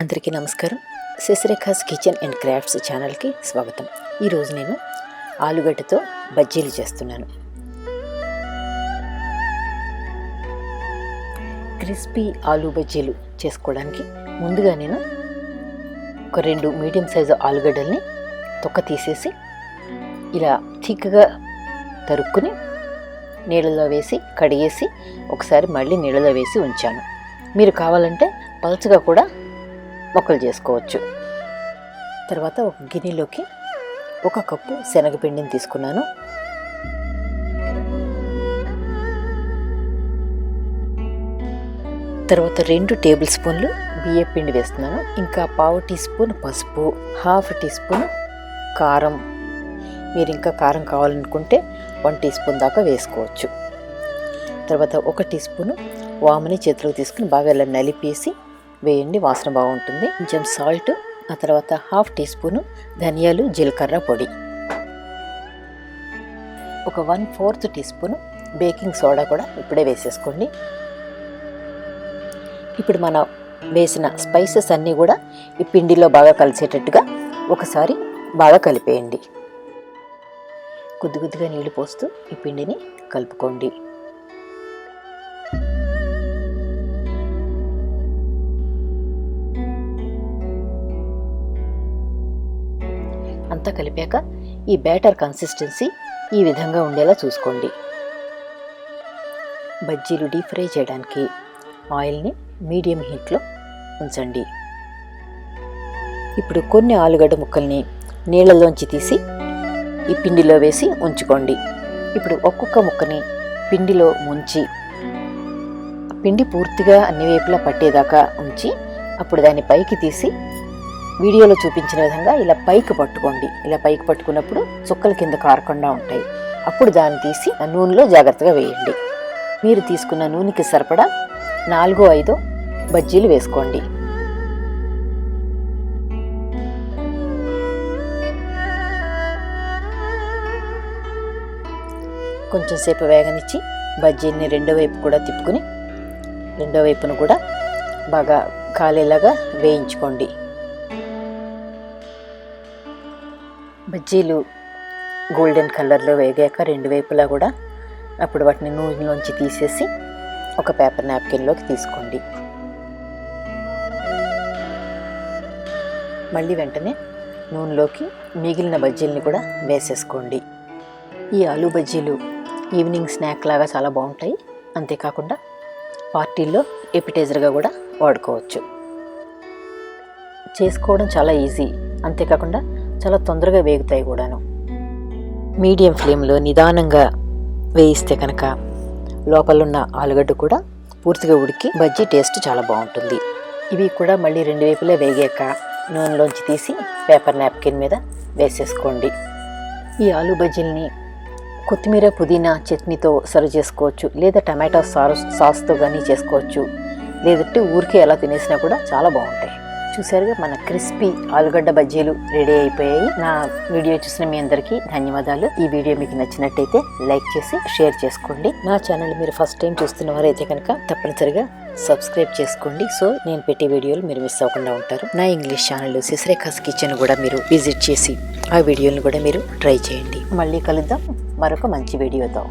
అందరికీ నమస్కారం. శశిరేఖాస్ kitchen and crafts ఛానల్కి స్వాగతం. ఈరోజు నేను ఆలుగడ్డతో బజ్జీలు చేస్తున్నాను. క్రిస్పీ ఆలు బజ్జీలు చేసుకోవడానికి ముందుగా నేను ఒక 2 మీడియం సైజు ఆలుగడ్డల్ని తొక్క తీసేసి ఇలా థిక్గా తరుక్కుని నీళ్ళలో వేసి కడిగేసి ఒకసారి మళ్ళీ నీళ్ళలో వేసి ఉంచాను. మీరు కావాలంటే పలుచగా కూడా మొక్కలు చేసుకోవచ్చు. తర్వాత ఒక గిన్నెలోకి 1 కప్పు శనగపిండిని తీసుకున్నాను. తర్వాత 2 టేబుల్ స్పూన్లు బియ్యం పిండి వేస్తున్నాను. ఇంకా 1/2 టీ స్పూన్ పసుపు, 1/2 టీ స్పూన్ కారం. మీరు ఇంకా కారం కావాలనుకుంటే 1 టీ స్పూన్ దాకా వేసుకోవచ్చు. తర్వాత 1 టీ స్పూను వాముని చేతిలోకి తీసుకుని బాగా ఇలా నలిపేసి వేయండి, వాసన బాగుంటుంది. కొంచెం సాల్ట్, ఆ తర్వాత 1/2 టీ స్పూను ధనియాలు జీలకర్ర పొడి, ఒక 1/4 టీ స్పూను బేకింగ్ సోడా కూడా ఇప్పుడే వేసేసుకోండి. ఇప్పుడు మనం వేసిన స్పైసెస్ అన్నీ కూడా ఈ పిండిలో బాగా కలిసేటట్టుగా ఒకసారి బాగా కలిపేయండి. కొద్దిగా నీళ్లు పోస్తూ ఈ పిండిని కలుపుకోండి. అంతా కలిపాక ఈ బ్యాటర్ కన్సిస్టెన్సీ ఈ విధంగా ఉండేలా చూసుకోండి. బజ్జీలు డీప్ ఫ్రై చేయడానికి ఆయిల్ని మీడియం హీట్లో ఉంచండి. ఇప్పుడు కొన్ని ఆలుగడ్డ ముక్కల్ని నీళ్ళలోంచి తీసి ఈ పిండిలో వేసి ఉంచుకోండి. ఇప్పుడు ఒక్కొక్క ముక్కని పిండిలో ముంచి పిండి పూర్తిగా అన్ని వైపులా పట్టేదాకా ఉంచి అప్పుడు దాన్ని పైకి తీసి వీడియోలో చూపించిన విధంగా ఇలా పైకి పట్టుకోండి. ఇలా పైకి పట్టుకున్నప్పుడు చుక్కలు కింద కారకుండా ఉంటాయి. అప్పుడు దాన్ని తీసి నూనెలో జాగ్రత్తగా వేయండి. మీరు తీసుకున్న నూనెకి సరిపడా 4-5 బజ్జీలు వేసుకోండి. కొంచెం సేపు వేగనిచ్చి బజ్జీని రెండో వైపు కూడా తిప్పుకుని రెండో వైపును కూడా బాగా కాలేలాగా వేయించుకోండి. బజ్జీలు గోల్డెన్ కలర్లో వేగాక 2 వైపులా కూడా అప్పుడు వాటిని నూనెలోంచి తీసేసి ఒక పేపర్ నాప్కిన్లోకి తీసుకోండి. మళ్ళీ వెంటనే నూనెలోకి మిగిలిన బజ్జీలని కూడా వేసేసుకోండి. ఈ ఆలు బజ్జీలు ఈవినింగ్ స్నాక్ లాగా చాలా బాగుంటాయి. అంతేకాకుండా పార్టీల్లో ఎపిటైజర్గా కూడా వాడుకోవచ్చు. చేసుకోవడం చాలా ఈజీ, అంతేకాకుండా చాలా తొందరగా వేగుతాయి కూడాను. మీడియం ఫ్లేమ్లో నిదానంగా వేయిస్తే కనుక లోపలున్న ఆలుగడ్డ కూడా పూర్తిగా ఉడికి బజ్జీ టేస్ట్ చాలా బాగుంటుంది. ఇవి కూడా మళ్ళీ 2 వైపులా వేగాక నూనెలోంచి తీసి పేపర్ నాప్కిన్ మీద వేసేసుకోండి. ఈ ఆలు బజ్జీలని కొత్తిమీర పుదీనా చట్నీతో సర్వ్ చేసుకోవచ్చు, లేదా టమాటో సాస్తో కానీ చేసుకోవచ్చు, లేదంటే ఊరికే ఎలా తినేసినా కూడా చాలా బాగుంటాయి. చూసారుగా, మన క్రిస్పీ ఆలుగడ్డ బజ్జీలు రెడీ అయిపోయాయి. నా వీడియో చూసిన మీ అందరికీ ధన్యవాదాలు. ఈ వీడియో మీకు నచ్చినట్టయితే లైక్ చేసి షేర్ చేసుకోండి. నా ఛానల్ మీరు ఫస్ట్ టైం చూస్తున్న వారైతే కనుక తప్పనిసరిగా సబ్స్క్రైబ్ చేసుకోండి. సో నేను పెట్టే వీడియోలు మీరు మిస్ అవ్వకుండా ఉంటారు. నా ఇంగ్లీష్ ఛానల్ శశిరేఖాస్ కిచెన్ కూడా మీరు విజిట్ చేసి ఆ వీడియోలను కూడా మీరు ట్రై చేయండి. మళ్ళీ కలుద్దాం మరొక మంచి వీడియోతో.